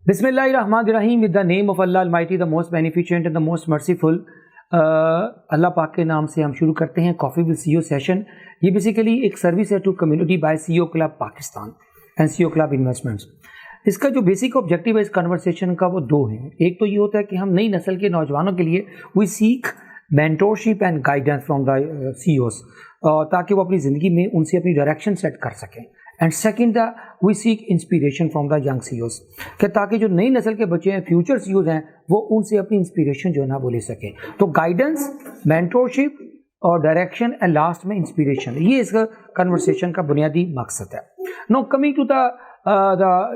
Bismillahirrahmanirrahim. With the name of Allah Almighty, the most beneficent and the most merciful. اللہ پاک کے نام سے ہم شروع کرتے ہیں coffee with CEO session. یہ بیسیکلی ایک سروس ہے to community by CEO club Pakistan and CEO club investments. اس کا جو بیسک آبجیکٹیو ہے اس کنورسیشن کا وہ دو ہیں. ایک تو یہ ہوتا ہے کہ ہم نئی نسل کے نوجوانوں کے لیے we seek mentorship and guidance from the CEOs تاکہ وہ اپنی زندگی میں ان سے اپنی ڈائریکشن سیٹ کر سکیں. And second we seek inspiration from the young CEOs کہ تاکہ جو نئی نسل کے بچے ہیں فیوچر سی اوز ہیں وہ ان سے اپنی انسپیریشن جو ہے نا وہ لے سکیں. تو گائیڈنس، مینٹورشپ اور ڈائریکشن اینڈ لاسٹ میں انسپیریشن، یہ اس کا کنورسیشن کا بنیادی مقصد ہے. نو کمنگ ٹو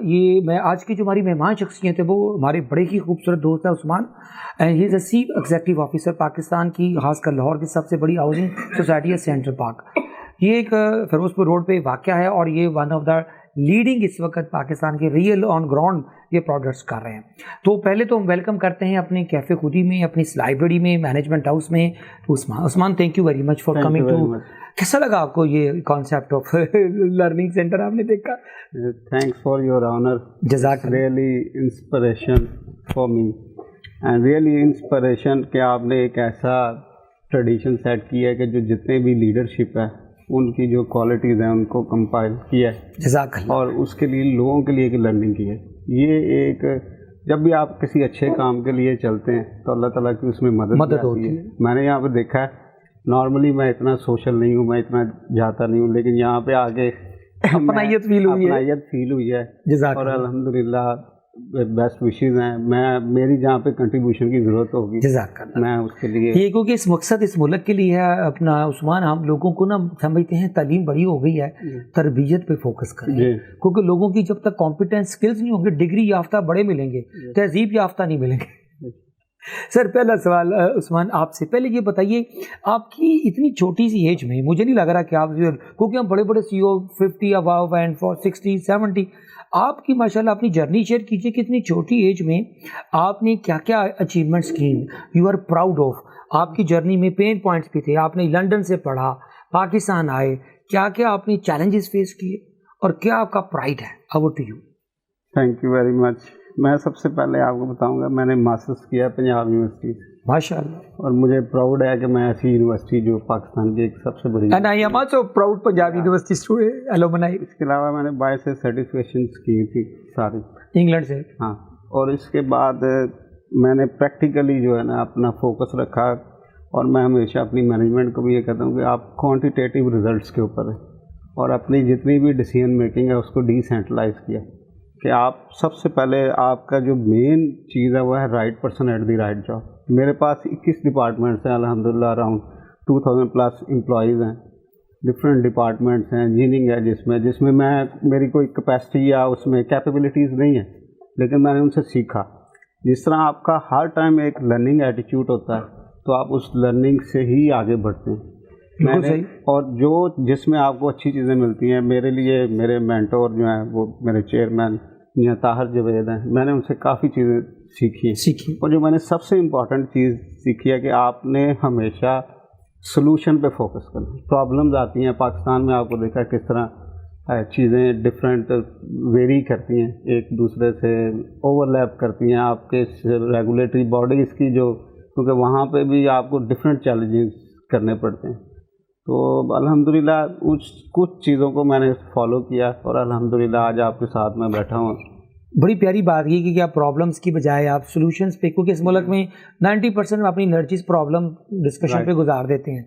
یہ میں آج کی جو ہماری مہمان شخصیت ہے وہ ہمارے بڑے ہی خوبصورت دوست ہے Usman. And he is a chief executive officer Pakistan کی، خاص کر لاہور کی سب سے بڑی ہاؤسنگ سوسائٹی ہے سینٹرل پارک. یہ ایک فیروز پور روڈ پہ واقع ہے اور یہ ون آف دا لیڈنگ اس وقت پاکستان کے ریئل آن گراؤنڈ یہ پروڈکٹس کر رہے ہیں. تو پہلے تو ہم ویلکم کرتے ہیں اپنے کیفے خودی میں، اپنی اس لائبریری میں، مینجمنٹ ہاؤس میں. تو Usman thank you very much for coming to. کیسا لگا آپ کو یہ کانسیپٹ آف لرننگ سینٹر آپ نے دیکھا؟ Thanks for your honour. جزاک اللہ. Really inspiration for me and really inspiration کہ آپ نے ایک ایسا ٹریڈیشن سیٹ کیا ہے کہ جو جتنے بھی لیڈرشپ ہے ان کی جو کوالٹیز ہیں ان کو کمپائل کیا ہے. جزاک اللہ. اور اس کے لیے لوگوں کے لیے ایک لرننگ کی ہے. یہ ایک جب بھی آپ کسی اچھے کام کے لیے چلتے ہیں تو اللہ تعالیٰ کی اس میں مدد ہوتی ہے. میں نے یہاں پہ دیکھا ہے نارملی میں اتنا سوشل نہیں ہوں، میں اتنا جاتا نہیں ہوں، لیکن یہاں پہ آگے اپنائیت فیل ہوئی ہے. اور الحمدللہ بیسٹ وشیز ہیں. میری جہاں پہ کنٹریبیوشن کی ضرورت ہوگی میں اس کے لیے یہ کیونکہ اس مقصد اس ملک کے لیے ہے اپنا. عثمان ہم لوگوں کو نا سمجھتے ہیں تعلیم بڑی ہو گئی ہے، تربیت پہ فوکس کریں کیونکہ لوگوں کی جب تک کمپیٹنس سکلز نہیں ہوں گے ڈگری یافتہ بڑے ملیں گے، تہذیب یافتہ نہیں ملیں گے. سر پہلا سوال عثمان آپ سے، پہلے یہ بتائیے آپ کی اتنی چھوٹی سی ایج میں مجھے نہیں لگ رہا کہ آپ، کیونکہ ہم بڑے بڑے سی او 50 اباؤ اینڈ 60 70، آپ کی ماشاءاللہ اپنی جرنی شیئر کیجئے کہ اتنی چھوٹی ایج میں آپ نے کیا کیا اچیومنٹس کی، یو آر پراؤڈ آف. آپ کی جرنی میں پین پوائنٹس بھی تھے، آپ نے لنڈن سے پڑھا، پاکستان آئے، کیا کیا آپ نے چیلنجز فیس کیے اور کیا آپ کا پرائڈ ہے؟ Over to you. Thank you very much. میں سب سے پہلے آپ کو بتاؤں گا میں نے ماسٹرس کیا پنجاب یونیورسٹی سے. ماشاء اللہ. اور مجھے پراؤڈ ہے کہ میں ایسی یونیورسٹی جو پاکستان کی ایک سب سے بڑی. And I am also proud Punjab university student alumni. اس کے علاوہ میں نے 22 سرٹیفکیشنز کی تھی ساری انگلینڈ سے. ہاں. اور اس کے بعد میں نے پریکٹیکلی جو ہے نا اپنا فوکس رکھا اور میں ہمیشہ اپنی مینجمنٹ کو بھی یہ کہتا ہوں کہ آپ کوانٹیٹیو ریزلٹس کے اوپر ہے اور اپنی جتنی بھی ڈیسیژن میکنگ ہے اس کو ڈیسینٹرلائز کیا کہ آپ سب سے پہلے آپ کا جو مین چیز ہے وہ ہے right person at the right job. میرے پاس 21 ڈپارٹمنٹس ہیں الحمدللہ، اراؤنڈ 2000+ امپلائیز ہیں. ڈفرینٹ ڈپارٹمنٹس ہیں، انجینئرنگ ہے جس میں میری کوئی کیپیسٹی یا اس میں کیپیبلٹیز نہیں ہے، لیکن میں نے ان سے سیکھا. جس طرح آپ کا ہر ٹائم ایک لرننگ ایٹیٹیوڈ ہوتا ہے تو آپ اس لرننگ سے ہی آگے بڑھتے ہیں. اور جس میں آپ کو اچھی چیزیں ملتی ہیں، میرے لیے میرے مینٹور جو ہیں وہ میرے چیئرمین میاں طاہر جوید ہیں. میں نے ان سے کافی چیزیں سیکھی اور جو میں نے سب سے امپورٹنٹ چیز سیکھی ہے کہ آپ نے ہمیشہ سلوشن پہ فوکس کرنا. پرابلمز آتی ہیں پاکستان میں، آپ کو دیکھا کس طرح چیزیں ڈفرینٹ ویری کرتی ہیں، ایک دوسرے سے اوور لیپ کرتی ہیں آپ کے ریگولیٹری باڈیز کی، جو کیونکہ وہاں پہ بھی آپ کو ڈفرینٹ چیلنجز کرنے پڑتے ہیں. تو الحمدللہ کچھ چیزوں کو میں نے فالو کیا اور الحمدللہ آج آپ کے ساتھ میں بیٹھا ہوں. بڑی پیاری بات یہ کہ آپ پرابلمس کی بجائے آپ سولوشنس پہ، کیونکہ اس ملک میں 90% اپنی انرجیز پرابلم ڈسکشن پہ گزار دیتے ہیں.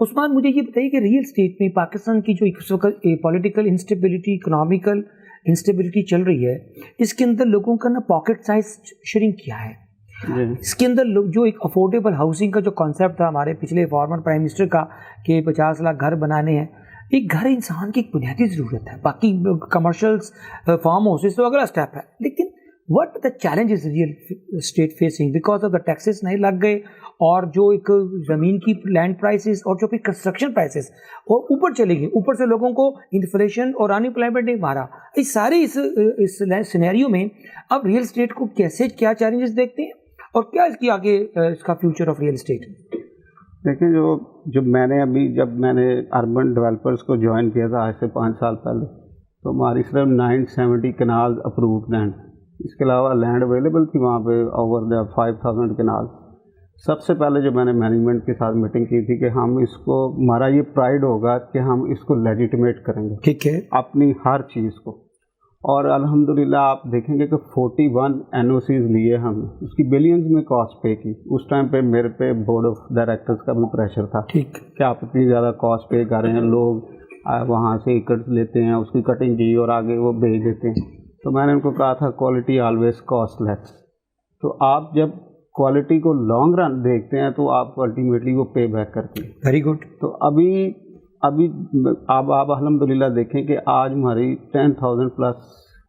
عثمان مجھے یہ بتائیے کہ ریئل اسٹیٹ میں پاکستان کی جو اس وقت پولیٹیکل انسٹیبلٹی، اکنامیکل انسٹیبلٹی چل رہی ہے، اس کے اندر لوگوں کا نا پاکٹ سائز شرنک کیا ہے. اس کے اندر جو ایک افورڈیبل ہاؤسنگ کا جو کانسیپٹ تھا ہمارے پچھلے فارمر پرائم منسٹر کا کہ 50 لاکھ گھر بنانے ہیں، ایک گھر انسان کی ایک بنیادی ضرورت ہے. باقی کمرشلس فارم ہاؤسز تو اگلا اسٹیپ ہے، لیکن what the challenge is real estate facing because of the taxes نہیں لگ گئے اور جو ایک زمین کی لینڈ پرائسز اور جو پھر کنسٹرکشن پرائسز اور اوپر چلے گئے، اوپر سے لوگوں کو انفلیشن اور ان امپلائمنٹ نے مارا. اس سارے اس سینیریو میں اب ریئل اسٹیٹ کو کیسے، کیا چیلنجز دیکھتے ہیں اور کیا اس کی آگے اس کا فیوچر آف ریئل اسٹیٹ؟ دیکھیں جو میں نے جب میں نے اربن ڈیولپرز کو جوائن کیا تھا آج سے 5 سال پہلے، تو ہماری صرف 970 کنال اپرووڈ لینڈ اس کے علاوہ لینڈ اویلیبل تھی وہاں پہ اوور دا 5000 کنال. سب سے پہلے جو میں نے مینجمنٹ کے ساتھ میٹنگ کی تھی کہ ہم اس کو, ہمارا یہ پرائڈ ہوگا کہ ہم اس کو لیجیٹیمیٹ کریں گے, ٹھیک ہے, اپنی ہر چیز کو. اور الحمدللہ آپ دیکھیں گے کہ 41 NOCs لیے ہم, اس کی بلینز میں کاسٹ پے کی. اس ٹائم پہ میرے پہ بورڈ آف ڈائریکٹرز کا بھی پریشر تھا کہ آپ اتنی زیادہ کاسٹ پے کر رہے ہیں, لوگ وہاں سے ایکڑ لیتے ہیں, اس کی کٹنگ کی اور آگے وہ بھیج دیتے ہیں. تو میں نے ان کو کہا تھا کوالٹی آلویز کاسٹ لیس. تو آپ جب کوالٹی کو لانگ رن دیکھتے ہیں تو آپ کو الٹیمیٹلی وہ پے بیک کرتی ہے. Very good. تو ابھی آپ الحمدللہ دیکھیں کہ آج ہماری 10,000+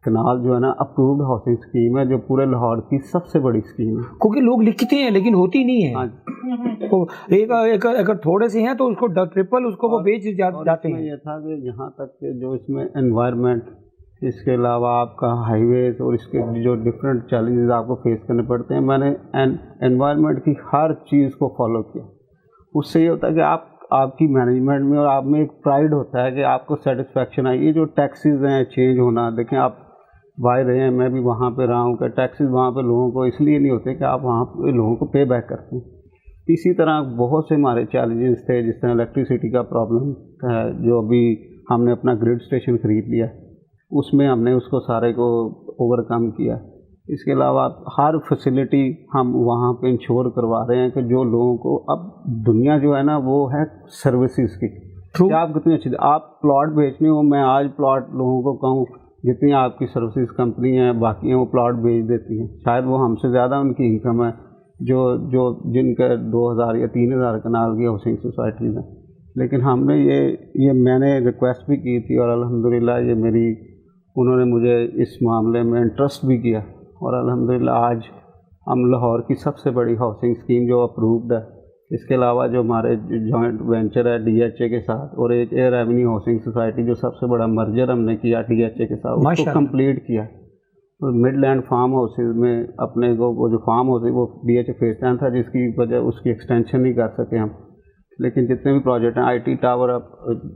کنال جو ہے نا اپرووڈ ہاؤسنگ اسکیم ہے, جو پورے لاہور کی سب سے بڑی اسکیم ہے. کیونکہ لوگ لکھتے ہیں لیکن ہوتی نہیں ہے. اگر تھوڑے سے ہیں تو اس کو ٹرپل اس کو وہ بیچ جاتے ہیں. یہ تھا کہ یہاں تک کہ جو اس میں انوائرمنٹ, اس کے علاوہ آپ کا ہائی ویز اور اس کے جو ڈفرینٹ چیلنجز آپ کو فیس کرنے پڑتے ہیں, میں نے انوائرمنٹ کی ہر چیز کو فالو کیا. اس سے یہ ہوتا ہے کہ آپ کی مینجمنٹ میں اور آپ میں ایک پرائڈ ہوتا ہے کہ آپ کو سیٹسفیکشن آئی. یہ جو ٹیکسیز ہیں چینج ہونا, دیکھیں آپ باہر رہے ہیں, میں بھی وہاں پہ رہا ہوں, کہ ٹیکسیز وہاں پہ لوگوں کو اس لیے نہیں ہوتے کہ آپ وہاں پہ لوگوں کو پے بیک کرتے ہیں. اسی طرح بہت سے ہمارے چیلنجز تھے, جس طرح الیکٹریسٹی کا پرابلم ہے, جو ابھی ہم نے اپنا گرڈ اسٹیشن خرید لیا, اس میں ہم نے اس کو سارے کو اوور کم کیا. اس کے علاوہ ہر فیسلٹی ہم وہاں پہ انشور کروا رہے ہیں کہ جو لوگوں کو, اب دنیا جو ہے نا وہ ہے سروسز کی, کیا آپ کتنی اچھی, آپ پلاٹ بیچنے ہو, میں آج پلاٹ لوگوں کو کہوں جتنی آپ کی سروسز کمپنی ہیں باقی ہیں وہ پلاٹ بیچ دیتی ہیں, شاید وہ ہم سے زیادہ ان کی انکم ہے, جو جن کا 2000 یا 3000 کنال کی ہاؤسنگ سوسائٹیز ہیں. لیکن ہم نے یہ میں نے ریکویسٹ بھی کی تھی, اور الحمدللہ یہ میری, انہوں نے مجھے اس معاملے میں انٹرسٹ بھی کیا, اور الحمدللہ آج ہم لاہور کی سب سے بڑی ہاؤسنگ اسکیم جو اپرووڈ ہے. اس کے علاوہ جو ہمارے جوائنٹ وینچر ہے DHA کے ساتھ, اور ایک ایئر ایونیو ہاؤسنگ سوسائٹی جو سب سے بڑا مرجر ہم نے کیا DHA کے ساتھ, اس کو کمپلیٹ کیا. مڈ لینڈ فارم ہاؤسز میں اپنے کو, وہ جو فارم ہاؤس وہ DHA فیس 10 تھا, جس کی وجہ اس کی ایکسٹینشن نہیں کر سکے ہم. لیکن جتنے بھی پروجیکٹ ہیں, IT tower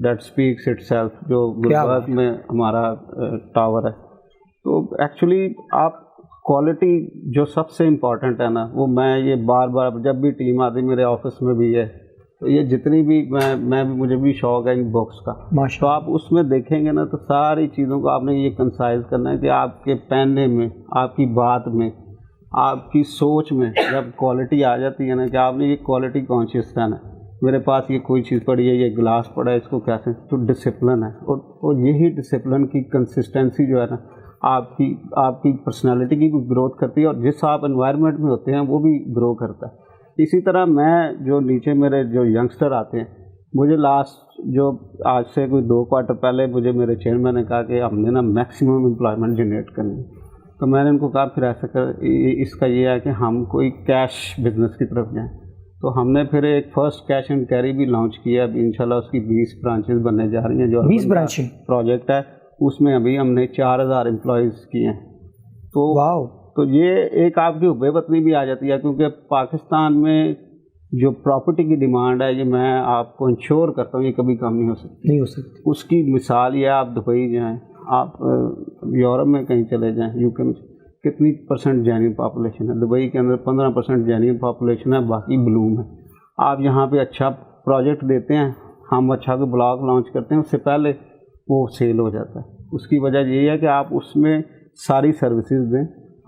that speaks itself, جو گلبرگ میں ہمارا ٹاور ہے. تو ایکچولی آپ کوالٹی جو سب سے امپورٹنٹ ہے نا, وہ میں یہ بار بار جب بھی ٹیم آتی, میرے آفس میں بھی ہے, تو یہ جتنی بھی میں مجھے بھی شوق ہے ان بکس کا, تو آپ اس میں دیکھیں گے نا تو ساری چیزوں کو آپ نے یہ کنسائز کرنا ہے کہ آپ کے پہننے میں, آپ کی بات میں, آپ کی سوچ میں جب کوالٹی آ جاتی ہے نا, کہ آپ نے یہ کوالٹی کانشیس رہنا ہے. میرے پاس یہ کوئی چیز پڑی ہے, یہ گلاس پڑا ہے, اس کو کیسے, تو ڈسپلن ہے, اور یہی ڈسپلن کی کنسسٹنسی جو ہے نا آپ کی پرسنالٹی کی گروتھ کرتی ہے, اور جس آپ انوائرمنٹ میں ہوتے ہیں وہ بھی گرو کرتا ہے. اسی طرح میں جو نیچے میرے جو ینگسٹر آتے ہیں, مجھے لاسٹ جو آج سے کوئی 2 کوارٹر پہلے مجھے میرے چیئرمین نے کہا کہ ہم نے نا میکسیمم امپلائمنٹ جنریٹ کرنی ہے. تو میں نے ان کو کہا پھر ایسا کر, اس کا یہ ہے کہ ہم کوئی کیش بزنس کی طرف جائیں. تو ہم نے پھر ایک فرسٹ کیش اینڈ کیری بھی لانچ کیا. ابھی انشاءاللہ اس کی 20 برانچز بننے جا رہی ہیں. جو 20 برانچیں پروجیکٹ ہے, اس میں ابھی ہم نے 4000 امپلائیز کیے ہیں. تو یہ ایک آپ کی حب وطنی بھی آ جاتی ہے, کیونکہ پاکستان میں جو پراپرٹی کی ڈیمانڈ ہے, یہ میں آپ کو انشور کرتا ہوں یہ کبھی کم نہیں ہو سکتی. اس کی مثال یہ ہے, آپ دبئی جائیں, آپ یورپ میں کہیں چلے جائیں, UK میں کتنی % جینوین پاپولیشن ہے. دبئی کے اندر 15% جینوین پاپولیشن ہے, باقی بلوم ہے. آپ یہاں پہ اچھا پروجیکٹ دیتے ہیں, ہم اچھا کوئی بلاک لانچ کرتے ہیں, اس سے پہلے وہ سیل ہو جاتا ہے. اس کی وجہ یہ ہے کہ آپ اس میں ساری سروسز دیں,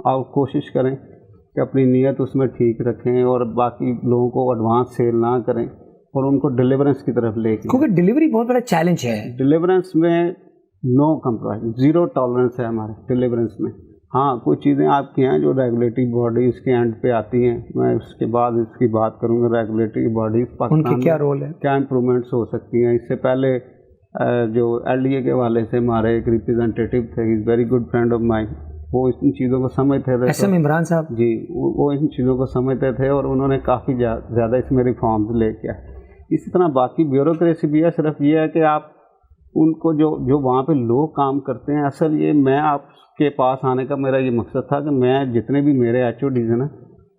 آپ کوشش کریں کہ اپنی نیت اس میں ٹھیک رکھیں, اور باقی لوگوں کو ایڈوانس سیل نہ کریں, اور ان کو ڈیلیورنس کی طرف لے کے, کیونکہ ڈیلیوری بہت بڑا چیلنج ہے. ڈیلیورنس میں نو کمپرومائز, 0 ٹالرنس ہے ہمارے ڈیلیورنس میں. ہاں کچھ چیزیں آپ کی ہیں جو ریگولیٹری باڈیز کے اینڈ پہ آتی ہیں, میں اس کے بعد اس کی بات کروں گا. ریگولیٹری باڈیز پاکستان میں کیا رول ہے, کیا امپرومنٹس ہو سکتی ہیں. اس سے پہلے جو LDA کے حوالے سے ہمارے ایک ریپرزینٹیٹیو تھے, he is very good friend of mine, وہ ان چیزوں کو سمجھتے تھے. SM عمران صاحب جی, وہ ان چیزوں کو سمجھتے تھے, اور انہوں نے کافی زیادہ اس میں ریفارمز لے کے آئے. اسی طرح باقی بیوروکریسی بھی ہے. صرف یہ ہے کہ آپ ان کو جو وہاں پہ لوگ کام کرتے ہیں, اصل یہ میں آپ کے پاس آنے کا میرا یہ مقصد تھا کہ میں جتنے بھی میرے HODs ہیں نا,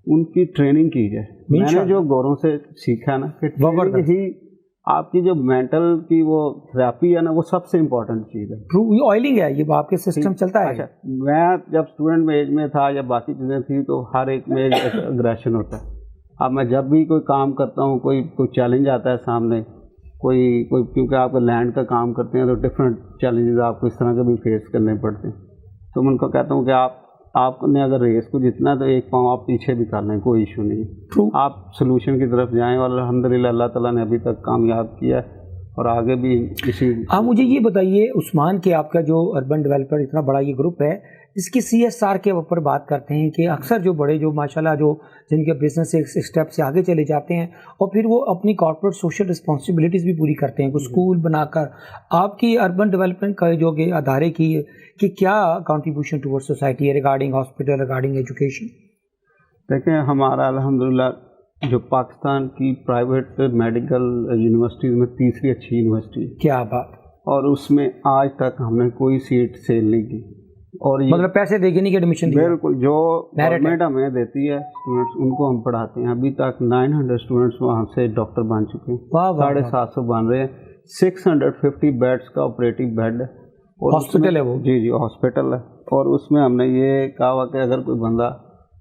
ان کی ٹریننگ کی جائے. میں نے جو گوروں سے سیکھا نا کہ ہی آپ کی جو مینٹل کی وہ تھراپی ہے نا وہ سب سے امپورٹنٹ چیز ہے. ٹرو, یہ آئلنگ ہے, یہ آپ کے سسٹم چلتا ہے. اچھا, میں جب اسٹوڈنٹ میں ایج میں تھا یا باقی چیزیں تھیں تو ہر ایک میں ایک اگریشن ہوتا ہے. اب میں جب بھی کوئی کام کرتا ہوں, کوئی چیلنج آتا ہے سامنے, کوئی کیونکہ آپ لینڈ کا کام کرتے ہیں تو ڈفرینٹ چیلنجز آپ کو اس طرح کے بھی فیس کرنے پڑتے ہیں. تو میں ان کو کہتا ہوں کہ آپ نے اگر ریس کو جتنا تو ایک پاؤں آپ پیچھے بھی کر لیں, کوئی ایشو نہیں. آپ سلوشن کی طرف جائیں, اور الحمدللہ اللہ تعالیٰ نے ابھی تک کامیاب کیا ہے اور آگے بھی اسی. آپ مجھے یہ بتائیے عثمان کہ آپ کا جو اربن ڈیولپر اتنا بڑا یہ گروپ ہے, اس کی CSR کے اوپر بات کرتے ہیں کہ اکثر جو بڑے جو ماشاءاللہ جو جن کے بزنس ایک اسٹیپ سے آگے چلے جاتے ہیں اور پھر وہ اپنی کارپوریٹ سوشل رسپانسبلٹیز بھی پوری کرتے ہیں, کوئی اسکول بنا کر. آپ کی اربن ڈیولپمنٹ کا جو کہ ادارے کی کہ کیا کنٹریبیوشن ٹورڈ سوسائٹی ہے ریگارڈنگ ہاسپٹل, ریگارڈنگ ایجوکیشن؟ دیکھیں ہمارا الحمدللہ جو پاکستان کی پرائیویٹ میڈیکل یونیورسٹیز میں تیسری اچھی یونیورسٹی ہے. کیا بات. اور اس میں آج تک ہم نے کوئی سیٹ سیل نہیں کی, اور مطلب پیسے دے کے نہیں کہ ایڈمیشن. بالکل, جو گورنمنٹ ہمیں دیتی ہے اسٹوڈنٹس ان کو ہم پڑھاتے ہیں. ابھی تک 900 اسٹوڈنٹس وہاں سے ڈاکٹر بن چکے ہیں, 750 بن رہے ہیں. 650 بیڈس کا آپریٹو بیڈ ہے, ہاسپٹل ہے وہ. جی ہاسپٹل ہے. اور اس میں ہم نے یہ کہا ہوا کہ اگر کوئی بندہ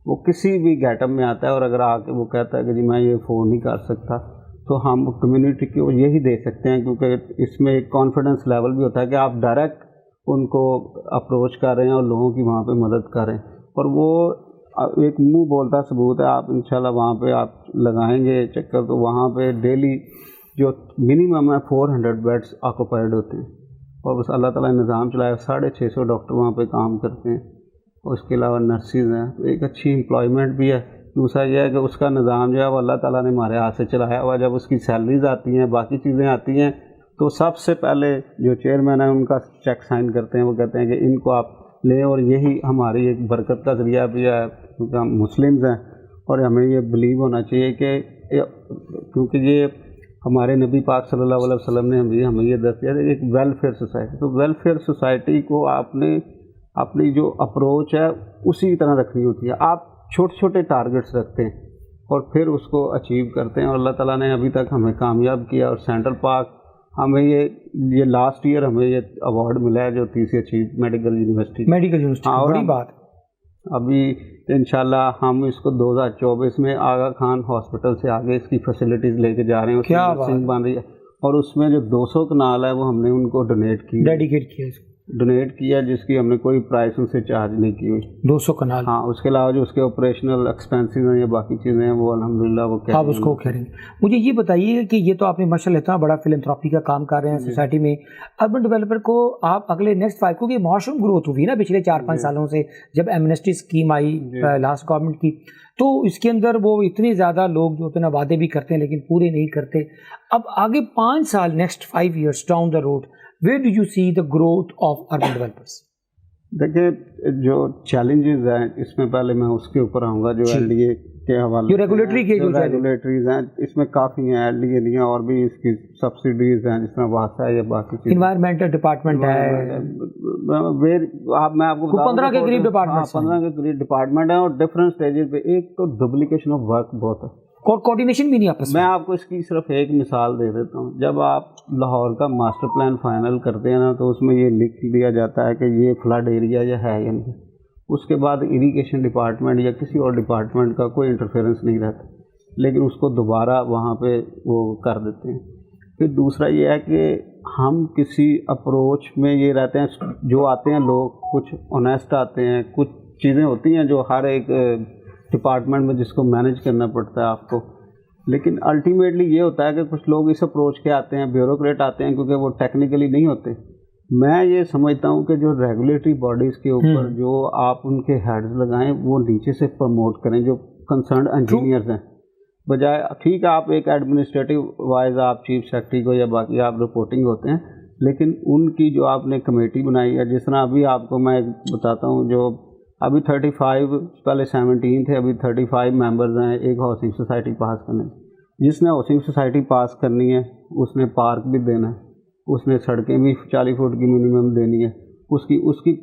وہ کسی بھی گیٹ اپ میں آتا ہے اور اگر آ کے وہ کہتا ہے کہ جی میں یہ افورڈ نہیں کر سکتا, تو ہم کمیونٹی کو یہی دے سکتے ہیں, کیونکہ اس میں ایک کانفیڈنس لیول بھی ہوتا ہے کہ آپ ڈائریکٹ ان کو اپروچ کر رہے ہیں اور لوگوں کی وہاں پہ مدد کر رہے ہیں. اور وہ ایک منہ بولتا ثبوت ہے. آپ انشاءاللہ وہاں پہ آپ لگائیں گے چکر تو وہاں پہ ڈیلی جو منیمم ہے 400 بیڈس آکوپائڈ ہوتے ہیں, اور بس اللہ تعالیٰ نے نظام چلایا. 650 ڈاکٹر وہاں پہ کام کرتے ہیں, اور اس کے علاوہ نرسز ہیں, تو ایک اچھی امپلائمنٹ بھی ہے. دوسرا یہ ہے کہ اس کا نظام جو ہے وہ اللہ تعالیٰ نے ہمارے ہاتھ سے چلایا ہوا. جب اس کی سیلریز آتی ہیں, باقی چیزیں آتی ہیں, تو سب سے پہلے جو چیئرمین ہیں ان کا چیک سائن کرتے ہیں. وہ کہتے ہیں کہ ان کو آپ لیں, اور یہی ہماری ایک برکت کا ذریعہ بھی ہے, کیونکہ ہم مسلمز ہیں اور ہمیں یہ بلیو ہونا چاہیے کہ کیونکہ یہ ہمارے نبی پاک صلی اللہ علیہ وسلم نے ہمیں یہ دس دیا ایک ویلفیئر سوسائٹی. تو ویلفیئر سوسائٹی کو آپ نے اپنی جو اپروچ ہے اسی طرح رکھنی ہوتی ہے. آپ چھوٹے چھوٹے ٹارگٹس رکھتے ہیں اور پھر اس کو اچیو کرتے ہیں, اور اللہ تعالیٰ نے ابھی تک ہمیں کامیاب کیا. اور سینٹرل پارک ہمیں یہ لاسٹ ایئر ہمیں یہ ایوارڈ ملا ہے جو تیسری اچھی میڈیکل یونیورسٹی. بڑی بات. ابھی انشاءاللہ ہم اس کو 2024 میں آغا خان ہاسپٹل سے آگے اس کی فیسلٹیز لے کے جا رہے ہیں. کیا بن رہی ہے, اور اس میں جو 200 کنال ہے وہ ہم نے ان کو ڈونیٹ کیا, جس کی ہم نے کوئی پرائس ان سے چارج نہیں کی ہوئی. 200 کنال. ہاں, اس کے علاوہ جو اس کے آپریشنل ایکسپینسز ہیں یا باقی چیزیں ہیں وہ الحمدللہ وہ آپ اس کو کہہ رہے ہیں. مجھے یہ بتائیے کہ یہ تو آپ نے ماشاءاللہ اتنا بڑا فلنتھراپی کا کام کر رہے ہیں سوسائٹی میں. اربن ڈیولپر کو آپ اگلے نیکسٹ 5 کو مارشل گروتھ ہوئی نا پچھلے 4-5 سالوں سے, جب ایمنسٹی اسکیم آئی لاسٹ گورنمنٹ کی, تو اس کے اندر وہ اتنے زیادہ لوگ جو اتنا وعدے بھی کرتے ہیں لیکن پورے نہیں کرتے. اب آگے 5 سال next 5 years down the road, where do you see the growth of urban developers? دیکھیں جو چیلنجز ہیں اس میں پہلے میں اس کے اوپر آؤں گا جو ایل ڈی اے کے حوالے جو ریگولیٹریز ہیں اس میں کافی ہیں. ایل ڈی اے نہیں ہیں, اور بھی اس کی سبسڈیز ہیں جس طرح واسطہ ہے یا باقی چیزیں. انوائرمنٹل ڈپارٹمنٹ ہے, میں آپ کو 15 کے قریب ڈپارٹمنٹ 15 کے قریب ڈپارٹمنٹ ہیں, اور ڈفرینٹ اسٹیجز پہ. ایک تو ڈپلیکیشن آف ورک بہت ہے, کوآرڈینیشن بھی نہیں آپس میں آپ کو اس کی صرف ایک مثال دے دیتا ہوں. جب آپ لاہور کا ماسٹر پلان فائنل کرتے ہیں نا, تو اس میں یہ لکھ دیا جاتا ہے کہ یہ فلڈ ایریا یا ہے یا نہیں. اس کے بعد اریگیشن ڈپارٹمنٹ یا کسی اور ڈپارٹمنٹ کا کوئی انٹرفیئرنس نہیں رہتا, لیکن اس کو دوبارہ وہاں پہ وہ کر دیتے ہیں. پھر دوسرا یہ ہے کہ ہم کسی اپروچ میں یہ رہتے ہیں, جو آتے ہیں لوگ کچھ آنیسٹ آتے ہیں, کچھ چیزیں ہوتی ہیں جو ہر ایک ڈپارٹمنٹ میں جس کو مینیج کرنا پڑتا ہے آپ کو, لیکن الٹیمیٹلی یہ ہوتا ہے کہ کچھ لوگ اس اپروچ کے آتے ہیں, بیوروکریٹ آتے ہیں, کیونکہ وہ ٹیکنیکلی نہیں ہوتے. میں یہ سمجھتا ہوں کہ جو ریگولیٹری باڈیز کے اوپر جو آپ ان کے ہیڈز لگائیں وہ نیچے سے پروموٹ کریں, جو کنسرنڈ انجینئرز ہیں, بجائے ٹھیک ہے آپ ایک ایڈمنسٹریٹو وائز آپ چیف سیکرٹری کو یا باقی آپ رپورٹنگ ہوتے ہیں, لیکن ان کی جو آپ نے کمیٹی بنائی ہے, جس طرح ابھی آپ کو میں بتاتا ہوں, جو ابھی 35 پہلے 17 تھے, ابھی 35 ممبرز ہیں ایک ہاؤسنگ سوسائٹی پاس کرنے. جس نے ہاؤسنگ سوسائٹی پاس کرنی ہے اس نے پارک بھی دینا ہے, اس نے سڑکیں بھی 40 فٹ کی منیمم دینی ہے. اس کی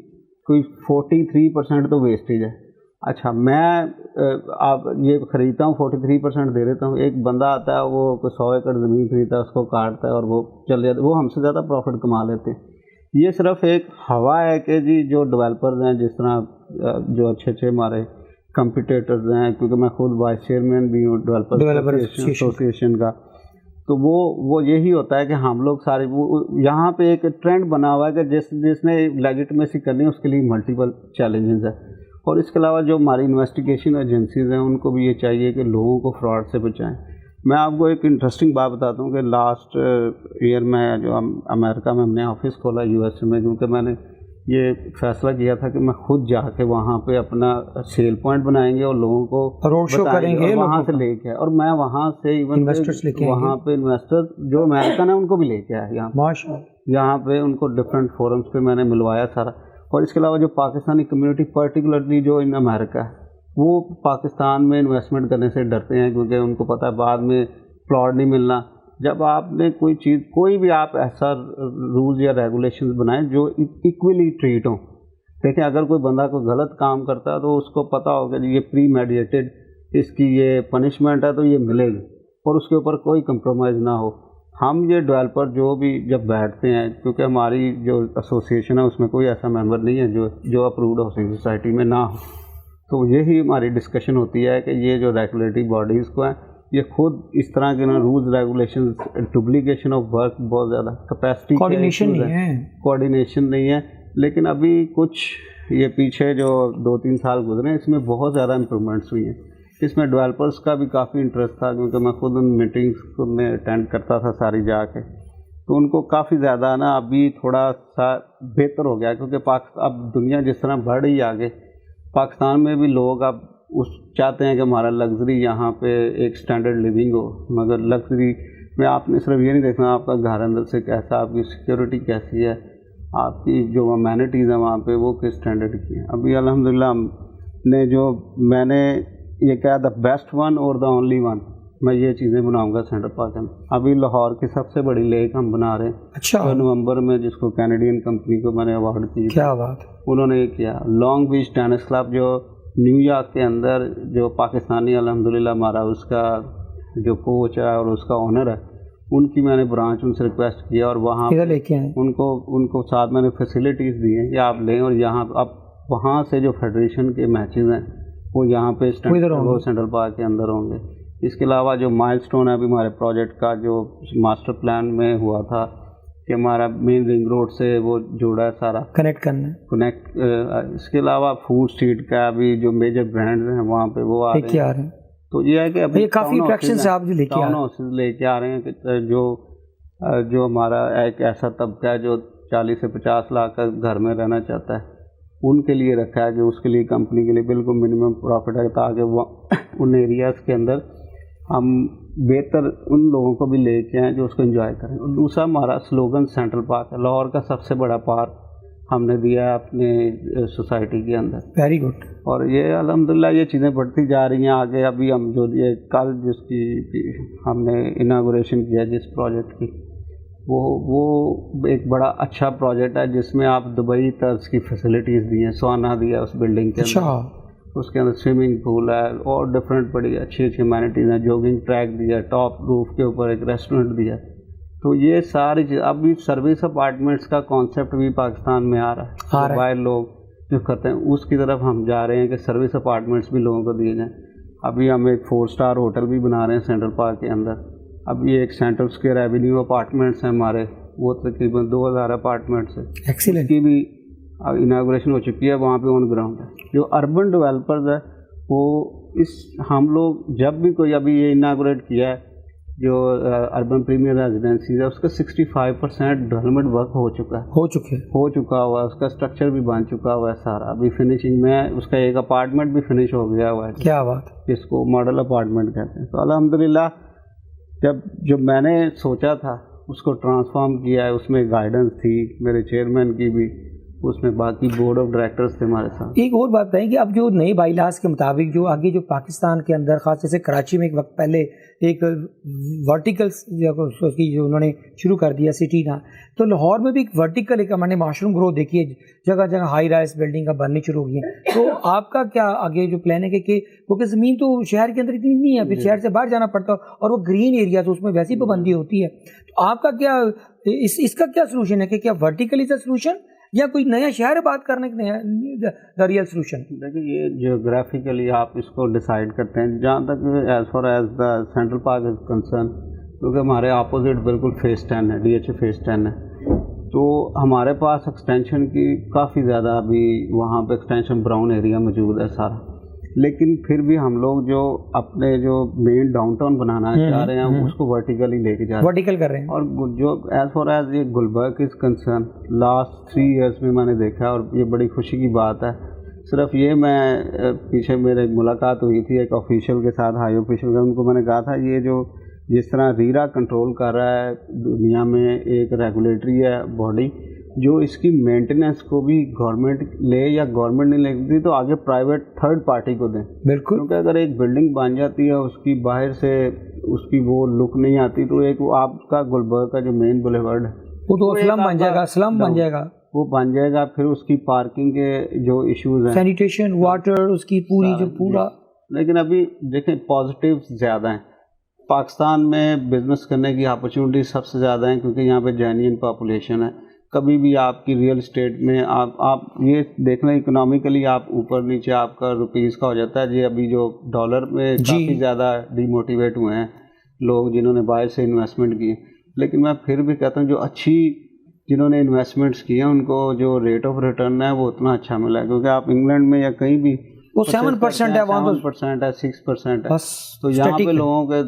کوئی 43% تو ویسٹیج ہے. اچھا میں آپ یہ خریدتا ہوں 43% دے دیتا ہوں, ایک بندہ آتا ہے وہ 100 ایکڑ زمین خریدتا ہے, اس کو کاٹتا ہے اور وہ چل جاتا ہے, وہ ہم سے زیادہ پروفٹ کما لیتے ہیں. یہ صرف ایک ہوا ہے کہ جی جو ڈیولپرز ہیں, جس طرح جو اچھے اچھے ہمارے کمپٹیٹرز ہیں, کیونکہ میں خود وائس چیئرمین بھی ہوں ڈیولپر ایسوسیشن کا, تو وہ یہی ہوتا ہے کہ ہم لوگ سارے یہاں پہ ایک ٹرینڈ بنا ہوا ہے کہ جس نے لیجٹمیسی کرنی ہے اس کے لیے ملٹیپل چیلنجز ہیں. اور اس کے علاوہ جو ہماری انویسٹیگیشن ایجنسیز ہیں ان کو بھی یہ چاہیے کہ لوگوں کو فراڈ سے بچائیں. میں آپ کو ایک انٹرسٹنگ بات بتاتا ہوں کہ لاسٹ ایئر میں جو امریکہ میں ہم نے آفس کھولا یو ایس میں, کیونکہ میں نے یہ فیصلہ کیا تھا کہ میں خود جا کے وہاں پہ اپنا سیل پوائنٹ بنائیں گے اور لوگوں کو روڈ شو کریں گے, وہاں سے لے کے, اور میں وہاں سے ایون وہاں پہ انویسٹر جو امریکن ہیں ان کو بھی لے کے آیا یہاں پہ ان کو ڈفرینٹ فورمس پہ میں نے ملوایا سارا. اور اس کے علاوہ جو پاکستانی کمیونٹی پرٹیکولرلی جو ان امریکہ ہے وہ پاکستان میں انویسٹمنٹ کرنے سے ڈرتے ہیں, کیونکہ ان کو پتہ ہے بعد میں پلاٹ نہیں ملنا. جب آپ نے کوئی چیز کوئی بھی آپ ایسا رولز یا ریگولیشنز بنائیں جو ایکولی ٹریٹ ہوں. دیکھیں اگر کوئی بندہ کوئی غلط کام کرتا ہے تو اس کو پتہ ہوگا کہ یہ پری میڈیٹڈ, اس کی یہ پنشمنٹ ہے تو یہ ملے گی, اور اس کے اوپر کوئی کمپرومائز نہ ہو. ہم یہ ڈیولپر جو بھی جب بیٹھتے ہیں, کیونکہ ہماری جو ایسوسیشن ہے اس میں کوئی ایسا ممبر نہیں ہے جو اپرووڈ ہاؤسنگ سوسائٹی میں نہ ہو, تو یہی ہماری ڈسکشن ہوتی ہے کہ یہ جو ریگولیٹری باڈیز کو ہیں یہ خود اس طرح کے rules regulation, duplication of work بہت زیادہ, کیپیسٹی کوآرڈینیشن نہیں ہے. لیکن ابھی کچھ یہ پیچھے جو 2-3 سال گزرے ہیں اس میں بہت زیادہ امپرومنٹس ہوئی ہیں. اس میں ڈیولپرس کا بھی کافی انٹرسٹ تھا, کیونکہ میں خود ان میٹنگس میں اٹینڈ کرتا تھا ساری جا کے, تو ان کو کافی زیادہ نا ابھی تھوڑا سا بہتر ہو گیا, کیونکہ اب دنیا جس طرح بڑھ رہی ہے آگے, پاکستان میں بھی لوگ اب چاہتے ہیں کہ ہمارا لگژری یہاں پہ ایک اسٹینڈرڈ لیونگ ہو. مگر لگژری میں آپ نے صرف یہ نہیں دیکھنا آپ کا گھر اندر سے کیسا, آپ کی سیکورٹی کیسی ہے, آپ کی جو امینٹیز ہیں وہاں پہ وہ کس اسٹینڈرڈ کی ہیں. ابھی الحمدللہ نے جو میں نے یہ کہا دا بیسٹ ون اور دا اونلی ون, میں یہ چیزیں بناؤں گا سینٹرل پارک میں. ابھی لاہور کی سب سے بڑی لیک ہم بنا رہے ہیں. اچھا, نومبر میں, جس کو کینیڈین کمپنی کو میں نے ایوارڈ کی. کیا بات, انہوں نے یہ کیا. لانگ بیچ ٹینس کلب جو نیو یارک کے اندر, جو پاکستانی الحمدللہ ہمارا اس کا جو کوچ ہے اور اس کا آنر ہے, ان کی میں نے برانچ ان سے ریکویسٹ کیا اور وہاں لے کے آئے. ان کو ساتھ میں نے فیسلٹیز دی ہیں کہ آپ لیں, اور یہاں اب وہاں سے جو فیڈریشن کے میچز ہیں وہ یہاں پہ سینٹرل پارک کے اندر ہوں گے. اس کے علاوہ جو مائل سٹون ہے ابھی ہمارے پروجیکٹ کا جو ماسٹر پلان میں ہوا تھا کہ ہمارا مین رنگ روڈ سے وہ جوڑا ہے سارا کنیکٹ. اس کے علاوہ فوڈ اسٹریٹ کا بھی جو میجر برانڈز ہیں وہاں پہ وہ آ رہے ہیں. تو یہ ہے کہ ابھی کافی اٹریکشن سے آپ لے کے آ رہے ہیں کہ جو ہمارا ایک ایسا طبقہ ہے جو 40 سے 50 لاکھ کا گھر میں رہنا چاہتا ہے, ان کے لیے رکھا ہے کہ اس کے لیے کمپنی کے لیے بالکل منیمم پروفٹ ہے, تاکہ وہ ان ایریاز کے اندر ہم بہتر ان لوگوں کو بھی لے کے آئیں جو اس کو انجوائے کریں. اور دوسرا ہمارا سلوگن سینٹرل پارک ہے, لاہور کا سب سے بڑا پارک ہم نے دیا ہے اپنے سوسائٹی کے اندر. Very good. اور یہ الحمدللہ یہ چیزیں بڑھتی جا رہی ہیں آگے. ابھی ہم جو یہ کل جس کی ہم نے اناگوریشن کیا جس پروجیکٹ کی, وہ ایک بڑا اچھا پروجیکٹ ہے جس میں آپ دبئی طرز کی فیسلٹیز دی ہیں. سونا دیا اس بلڈنگ کے اندر, اس کے اندر سوئمنگ پول ہے اور ڈفرینٹ بڑی اچھی امینٹیز ہیں, جوگنگ ٹریک دیا, ٹاپ روف کے اوپر ایک ریسٹورنٹ دیا. تو یہ ساری چیز اب بھی سروس اپارٹمنٹس کا کانسیپٹ بھی پاکستان میں آ رہا ہے. باہر لوگ جو کرتے ہیں اس کی طرف ہم جا رہے ہیں کہ سروس اپارٹمنٹس بھی لوگوں کو دیے جائیں. ابھی ہم ایک 4 اسٹار ہوٹل بھی بنا رہے ہیں سینٹرل پارک کے اندر. اب یہ ایک سینٹرل اسکوائر ایونیو اپارٹمنٹس ہیں ہمارے, وہ تقریباً 2000 اپارٹمنٹس ہیں. ایکسیلنٹ. کی بھی اناگوریشن ہو چکی ہے, وہاں پہ آن گراؤنڈ ہے. جو اربن ڈیولپرز ہے وہ ہم لوگ جب بھی کوئی ابھی یہ اناگوریٹ کیا ہے جو اربن پریمیئر ریزیڈنسیز ہے, اس کا 65% ڈیولپمنٹ ورک ہو چکا ہوا ہے. اس کا اسٹرکچر بھی بن چکا ہوا ہے سارا, ابھی فنیشنگ میں. اس کا ایک اپارٹمنٹ بھی فنش ہو گیا ہوا ہے. کیا بات, جس کو ماڈل اپارٹمنٹ کہتے ہیں. تو الحمدللہ جو میں نے سوچا تھا اس کو ٹرانسفارم کیا ہے. اس میں گائیڈنس تھی میرے چیئرمین کی بھی, اس میں باقی بورڈ آف ڈائریکٹرز تھے ہمارے ساتھ. ایک اور بات بتائیں کہ اب جو نئے بائی لاز کے مطابق جو آگے جو پاکستان کے اندر خاص طور سے کراچی میں ایک وقت پہلے ایک ورٹیکل کی جو انہوں نے شروع کر دیا سٹی نا, تو لاہور میں بھی ایک ورٹیکل ایک ہم نے ماشروم گروتھ دیکھی ہے, جگہ جگہ ہائی رائز بلڈنگ کا بننی شروع ہو گئی ہیں. تو آپ کا کیا آگے جو پلان ہے کہ کیونکہ زمین تو شہر کے اندر اتنی نہیں ہے, پھر شہر سے باہر جانا پڑتا ہے اور وہ گرین ایریا تو اس میں ویسی پابندی ہوتی ہے, تو آپ کا کیا اس کا کیا سلوشن ہے کہ کیا ورٹیکل از اے سلوشن یا کوئی نیا شہر بات کرنے کے نیا ریئل سلوشن؟ دیکھیں یہ جیوگرافیکلی آپ اس کو ڈیسائیڈ کرتے ہیں. جہاں تک as far as the central park is concern, کیونکہ ہمارے اپوزٹ بالکل فیز 10 ہے, DHA فیز 10 ہے, تو ہمارے پاس ایکسٹینشن کی کافی زیادہ ابھی وہاں پہ ایکسٹینشن براؤن ایریا موجود ہے سارا, لیکن پھر بھی ہم لوگ جو اپنے جو مین ڈاؤن ٹاؤن بنانا چاہ رہے ہیں اس کو ورٹیکلی لے کے جا رہے ہیں, ورٹیکل کر رہے ہیں. اور جو ایز فار ایز یہ Gulberg is concern last 3 years میں میں نے دیکھا, اور یہ بڑی خوشی کی بات ہے. صرف یہ میں پیچھے میرے ملاقات ہوئی تھی ایک آفیشیل کے ساتھ, ہائی آفیشیل کا, ان کو میں نے کہا تھا یہ جو جس طرح ریرا کنٹرول کر رہا ہے دنیا میں ایک ریگولیٹری ہے باڈی, جو اس کی مینٹیننس کو بھی گورنمنٹ لے یا گورنمنٹ نہیں لے تو آگے پرائیویٹ تھرڈ پارٹی کو دیں. بالکل, کیونکہ اگر ایک بلڈنگ بن جاتی ہے اس کی باہر سے اس کی وہ لک نہیں آتی, تو ایک آپ کا گلبرگ کا جو مین بولیورڈ ہے وہ تو سلم بن جائے گا, سلم بن جائے گا, وہ بن جائے گا. پھر اس کی پارکنگ کے جو ایشوز ہیں, سینیٹیشن, واٹر, اس کی پوری جو پورا. لیکن ابھی دیکھیں پازیٹیوز زیادہ ہیں. پاکستان میں بزنس کرنے کی اپرچونیٹیز سب سے زیادہ ہیں کیونکہ یہاں پہ جینین پاپولیشن ہے. کبھی بھی آپ کی ریئل اسٹیٹ میں آپ یہ دیکھ لیں اکنامیکلی آپ اوپر نیچے آپ کا روپیز کا ہو جاتا ہے. یہ ابھی جو ڈالر میں کافی زیادہ ڈی موٹیویٹ ہوئے ہیں لوگ جنہوں نے باہر سے انویسٹمنٹ کی, لیکن میں پھر بھی کہتا ہوں جو اچھی جنہوں نے انویسٹمنٹس کی ہیں ان کو جو ریٹ آف ریٹرن ہے وہ اتنا اچھا ملا ہے. کیونکہ آپ انگلینڈ میں یا کہیں بھی وہ 7% ہے, 7% ہے, 6% ہے, تو یہاں پہ لوگوں کے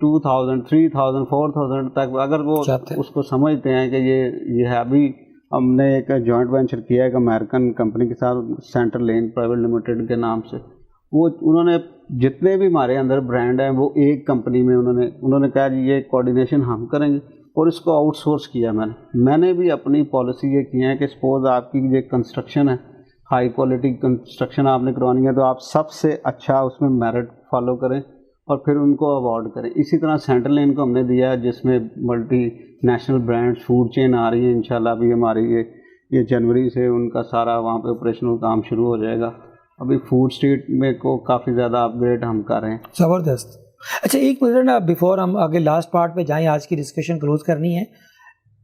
2000 3000 4000 تک اگر وہ اس کو سمجھتے ہیں کہ یہ ہے. ابھی ہم نے ایک جوائنٹ وینچر کیا ہے ایک امریکن کمپنی کے ساتھ, سینٹر لین پرائیویٹ لمیٹڈ کے نام سے. وہ انہوں نے جتنے بھی ہمارے اندر برانڈ ہیں وہ ایک کمپنی میں انہوں نے کہا جی یہ کوآرڈینیشن ہم کریں گے, اور اس کو آؤٹ سورس کیا. میں نے بھی اپنی پالیسی یہ کی ہے کہ سپوز آپ کی یہ کنسٹرکشن ہے, ہائی کوالٹی کنسٹرکشن آپ نے کروانی ہے, تو آپ سب سے اچھا اس میں میرٹ فالو کریں اور پھر ان کو اوارڈ کریں. اسی طرح سینٹرل لین کو ہم نے دیا ہے جس میں multinational brand food chain آ رہی ہیں. انشاءاللہ ابھی ہماری یہ جنوری سے ان کا سارا وہاں پہ آپریشنل کام شروع ہو جائے گا. ابھی فوڈ اسٹریٹ میں کو کافی زیادہ اپ گریڈ ہم کر رہے ہیں. زبردست. اچھا ایک منٹ نا بیفور ہم آگے لاسٹ پارٹ پہ جائیں, آج کی ڈسکشن کلوز کرنی ہے.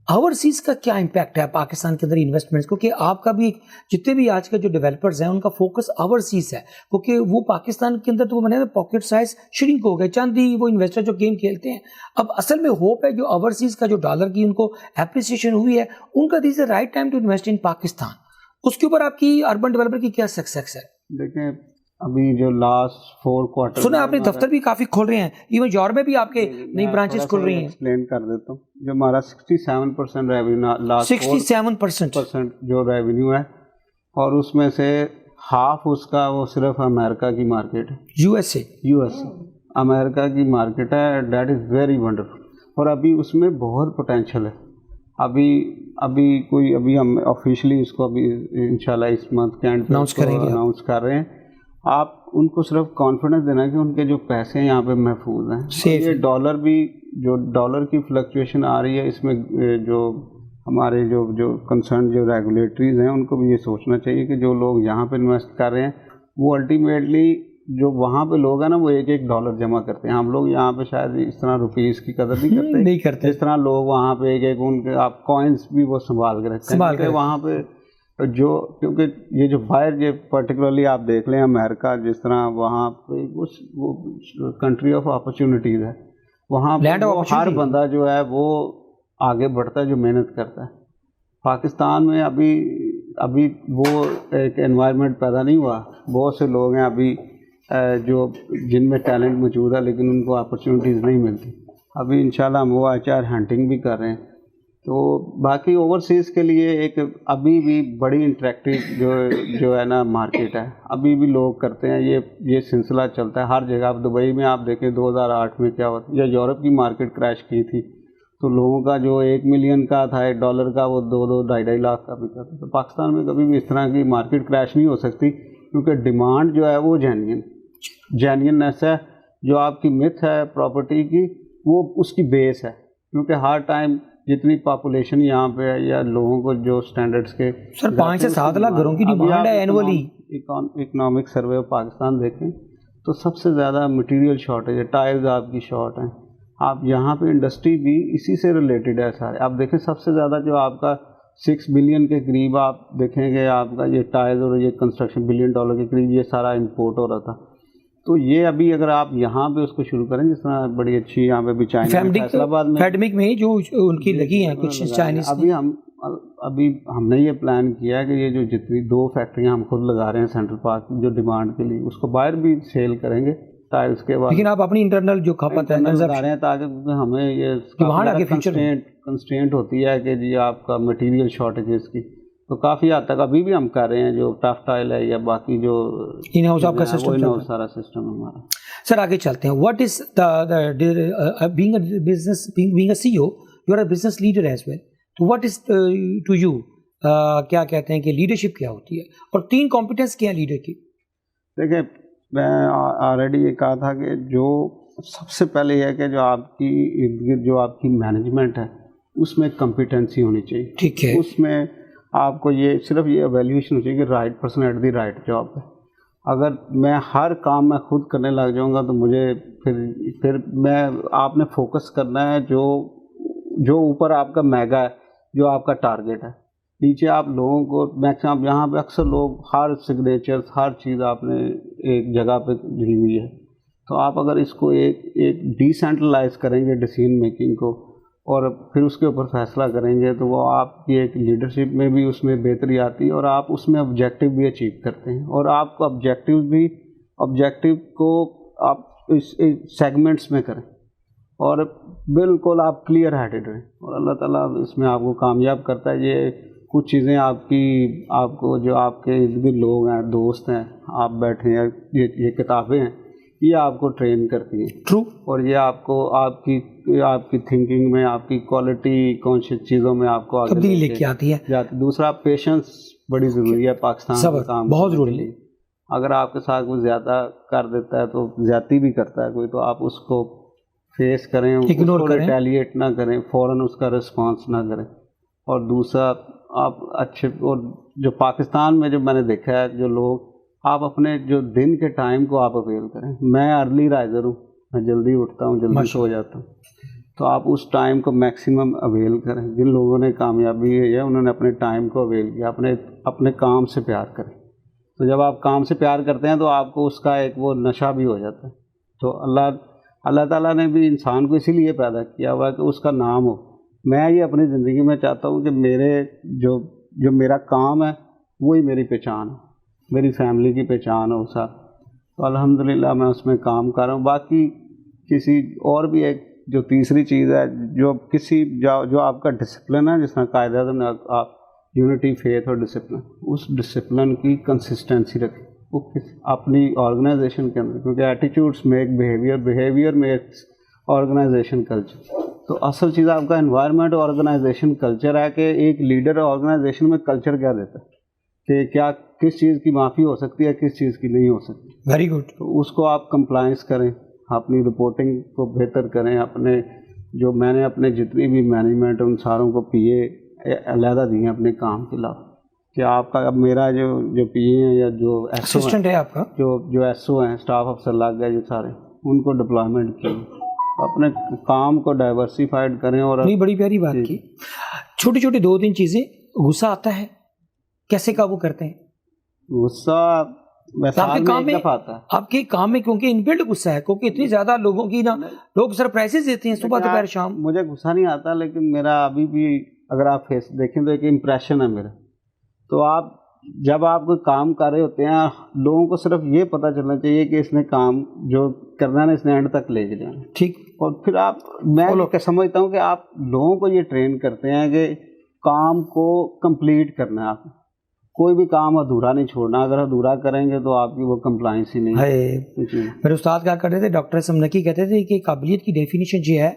اوورسیز کا کیا امپیکٹ ہے پاکستان کے اندر انویسٹمنٹس کو, کہ آپ کا بھی جتنے بھی آج کے جو ڈیولپرز ہیں ان کا فوکس اوورسیز ہے, کیونکہ وہ پاکستان کے اندر تو وہ بنے پاکٹ سائز شرنک ہو گئے, چند ہی وہ انویسٹر جو گیم کھیلتے ہیں. اب اصل میں ہوپ ہے جو اوورسیز کا جو ڈالر کی ان کو اپریسیشن ہوئی ہے, ان کا this is a right time to invest in Pakistan. اس کے اوپر آپ کی اربن ڈیولپر کی کیا سکسیس ہے؟ دیکھیں ابھی جو لاسٹ 4 کوارٹر سنا آپ نے دفتر بھی کافی کھول رہے ہیں, ایون یورپ میں بھی آپ کے نئی برانچز کھل رہی ہیں. ایکسپلین کر دیتا ہوں. جو ہمارا 67% ریونیو لاسٹ 67% جو ریونیو ہے, اور اس میں سے ہاف اس کا وہ صرف امریکہ کی مارکیٹ ہے, یو ایس اے امریکہ کی مارکیٹ ہے. دیٹ از ویری ونڈرفل, اور ابھی اس میں بہت پوٹینشیل ہے. ابھی ہم آفیشلی اس کو ابھی انشاءاللہ اس منتھ کے اینڈ اناؤنس کر رہے ہیں. آپ ان کو صرف کانفیڈنس دینا کہ ان کے جو پیسے ہیں یہاں پہ محفوظ ہیں. یہ ڈالر بھی جو ڈالر کی فلکچویشن آ رہی ہے, اس میں جو ہمارے جو کنسرن جو ریگولیٹریز ہیں ان کو بھی یہ سوچنا چاہیے کہ جو لوگ یہاں پہ انویسٹ کر رہے ہیں وہ الٹیمیٹلی جو وہاں پہ لوگ ہیں نا وہ ایک ڈالر جمع کرتے ہیں. ہم لوگ یہاں پہ شاید اس طرح روپیز کی قدر نہیں کرتے جس طرح لوگ وہاں پہ ایک ان کے آپ کوائنس بھی وہ سنبھال کے رکھتے ہیں. وہاں پہ کیونکہ یہ جو باہر یہ پرٹیکولرلی آپ دیکھ لیں امریکہ جس طرح وہاں پہ وہ کنٹری آف اپرچونیٹیز ہے, وہاں ہر بندہ جو ہے وہ آگے بڑھتا ہے جو محنت کرتا ہے. پاکستان میں ابھی وہ ایک انوائرمنٹ پیدا نہیں ہوا. بہت سے لوگ ہیں ابھی جو جن میں ٹیلنٹ موجود ہے لیکن ان کو اپرچونیٹیز نہیں ملتی. ابھی انشاءاللہ ہم وہ HR ہنٹنگ بھی کر رہے ہیں. تو باقی اوورسیز کے لیے ایک ابھی بھی بڑی انٹریکٹیو جو ہے نا مارکیٹ ہے. ابھی بھی لوگ کرتے ہیں, یہ سلسلہ چلتا ہے ہر جگہ. اب دبئی میں آپ دیکھیں 2008 میں کیا ہوا, یا یورپ کی مارکیٹ کریش کی تھی تو لوگوں کا جو 1 ملین کا تھا $1 کا وہ 2-2 لاکھ کا بکا تھا. تو پاکستان میں کبھی بھی اس طرح کی مارکیٹ کریش نہیں ہو سکتی, کیونکہ ڈیمانڈ جو ہے وہ جینینس ہے. جو آپ کی متھ ہے پراپرٹی کی وہ اس کی بیس ہے, کیونکہ ہر ٹائم جتنی پاپولیشن یہاں پہ ہے یا لوگوں کو جو سٹینڈرڈس کے سر 5 سے 7 لاکھ گھروں کی ڈیمانڈ ہے annually. Economic survey of Pakistan دیکھیں تو سب سے زیادہ مٹیریل شارٹیج ہے, ٹائلز آپ کی شارٹ ہیں. آپ یہاں پہ انڈسٹری بھی اسی سے ریلیٹڈ ہے سارے. آپ دیکھیں سب سے زیادہ جو آپ کا 6 بلین کے قریب آپ دیکھیں گے آپ کا یہ ٹائلز اور یہ کنسٹرکشن $1 بلین کے قریب یہ سارا امپورٹ ہو رہا تھا. تو یہ ابھی اگر آپ یہاں پہ اس کو شروع کریں, جس طرح بڑی اچھی یہاں پہ بھی چائنا فیصل آباد میں فیڈمک میں جو ان کی لگی ہیں کچھ چائنیز, ابھی ہم نے یہ پلان کیا ہے کہ یہ جو جتنی 2 فیکٹریاں ہم خود لگا رہے ہیں سینٹرل پارک جو ڈیمانڈ کے لیے, اس کو باہر بھی سیل کریں گے ٹائلز کے بعد. لیکن آپ اپنی انٹرنل جو کھپت ہے لگا رہے ہیں تاکہ ہمیں یہ کنسٹرینٹ ہوتی ہے کہ جی آپ کا مٹیریل شارٹیجز کی, تو کافی حد تک ابھی بھی ہم کر رہے ہیں. جو ٹف ٹائل ہے یا باقی جو ان ہاؤس آپ کا سسٹم سارا سسٹم ہمارا. سر آگے چلتے ہیں. What is being a C O, you are a business leader as well, تو واٹ از ٹو یو, کیا کہتے ہیں کہ لیڈرشپ کیا ہوتی ہے اور 3 کمپیٹنس کیا ہیں لیڈر کی؟ دیکھیں میں آلریڈی یہ کہا تھا کہ جو سب سے پہلے یہ ہے کہ جو آپ کی ارد گرد جو آپ کی مینجمنٹ ہے اس میں کمپیٹنسی ہونی چاہیے. ٹھیک ہے. اس میں آپ کو یہ صرف یہ ایویلیویشن ہونی چاہیے کہ right person at the right job ہے. اگر میں ہر کام میں خود کرنے لگ جاؤں گا تو مجھے پھر میں آپ نے فوکس کرنا ہے جو اوپر آپ کا میگا ہے, جو آپ کا ٹارگیٹ ہے. نیچے آپ لوگوں کو میکسیمم یہاں پہ اکثر لوگ ہر سگنیچرز ہر چیز آپ نے ایک جگہ پہ دی ہوئی ہے. تو آپ اگر اس کو ایک ڈیسینٹرلائز کریں گے ڈیسیژن میکنگ کو اور پھر اس کے اوپر فیصلہ کریں گے تو وہ آپ کی ایک لیڈرشپ میں بھی اس میں بہتری آتی ہے اور آپ اس میں آبجیکٹیو بھی اچیو کرتے ہیں. اور آپ کو آبجیکٹیو کو آپ اس سیگمنٹس میں کریں اور بالکل آپ کلیئر ہیڈڈ رہیں, اور اللہ تعالیٰ اس میں آپ کو کامیاب کرتا ہے. یہ کچھ چیزیں آپ کو جو آپ کے ارد گرد لوگ ہیں, دوست ہیں, آپ بیٹھے ہیں, یہ کتابیں ہیں, یہ آپ کو ٹرین کرتی ہیں. ٹرو. اور یہ آپ کو آپ کی تھنکنگ میں, آپ کی کوالٹی کانشیس چیزوں میں آپ کو تبدیلی لے کے آتی ہے. دوسرا پیشنس بڑی ضروری ہے پاکستان کا کام بہت ضروری ہے. اگر آپ کے ساتھ کوئی زیادہ کر دیتا ہے تو زیادتی بھی کرتا ہے کوئی, تو آپ اس کو فیس کریں, اگنور کریں, ریٹیلیٹ نہ کریں, فوراً اس کا رسپانس نہ کریں. اور دوسرا آپ اچھے, اور جو پاکستان میں جو میں نے دیکھا ہے جو لوگ, آپ اپنے جو دن کے ٹائم کو آپ اویل کریں. میں ارلی رائزر ہوں, میں جلدی اٹھتا ہوں, جلدی سو جاتا ہوں, تو آپ اس ٹائم کو میکسیمم اویل کریں. جن لوگوں نے کامیابی ہے انہوں نے اپنے ٹائم کو اویل کیا. اپنے کام سے پیار کریں. تو جب آپ کام سے پیار کرتے ہیں تو آپ کو اس کا ایک وہ نشہ بھی ہو جاتا ہے. تو اللہ تعالیٰ نے بھی انسان کو اسی لیے پیدا کیا ہوا ہے کہ اس کا نام ہو. میں یہ اپنی زندگی میں چاہتا ہوں کہ میرے جو میرا کام ہے وہی میری پہچان ہے, میری فیملی کی پہچان ہو سر. تو الحمدللہ میں اس میں کام کر رہا ہوں. باقی کسی اور بھی ایک جو تیسری چیز ہے جو آپ کا ڈسپلن ہے, جس طرح قائد اعظم نے آپ یونٹی فیتھ اور ڈسپلن, اس ڈسپلن کی کنسسٹنسی رکھیں وہ اپنی آرگنائزیشن کے اندر, کیونکہ attitudes make behaviour makes organisation culture. تو اصل چیز آپ کا انوائرمنٹ اور آرگنائزیشن کلچر ہے کہ ایک لیڈر آرگنائزیشن میں کلچر کیا دیتا ہے کہ کیا کس چیز کی معافی ہو سکتی ہے, کس چیز کی نہیں ہو سکتی. Very good. تو اس کو آپ کمپلائنس کریں, اپنی رپورٹنگ کو بہتر کریں. میں نے اپنے جتنی بھی مینجمنٹ ان ساروں کو پی اے علیحدہ دیے ہیں اپنے کام کے علاوہ, کہ آپ کا اب میرا جو پی اے ہیں یا جو اسسٹنٹ ہے آپ کا, جو ایس او ہیں, اسٹاف افسر لگ گئے جو سارے, ان کو ڈپلائمنٹ کی. اپنے کام کو ڈائیورسیفائڈ کریں. اور بڑی پیاری بات کی. چھوٹی چھوٹی 2-3 چیزیں. غصہ آتا ہے, کیسے قابو کرتے ہیں؟ غصہ آپ کے کام میں کیونکہ انبلڈ غصہ ہے, کیونکہ اتنی زیادہ لوگوں کی نا, لوگ سرپرائزز دیتے ہیں صبح دوپہر شام. مجھے غصہ نہیں آتا, لیکن میرا ابھی بھی اگر آپ فیس دیکھیں تو ایک امپریشن ہے میرا. تو جب آپ کوئی کام کر رہے ہوتے ہیں, لوگوں کو صرف یہ پتہ چلنا چاہیے کہ اس نے کام جو کرنا ہے اس نے اینڈ تک لے کے جانا. ٹھیک. اور پھر میں سمجھتا ہوں کہ آپ لوگوں کو یہ ٹرین کرتے ہیں کہ کام کو کمپلیٹ کرنا ہے. آپ کوئی بھی کام ادھورا نہیں چھوڑنا. اگر ادھورا کریں گے تو آپ کی وہ کمپلائنس ہی نہیں ہے. میرے استاد کیا کرتے تھے, ڈاکٹر سمنکی کہتے تھے کہ قابلیت کی ڈیفینیشن یہ ہے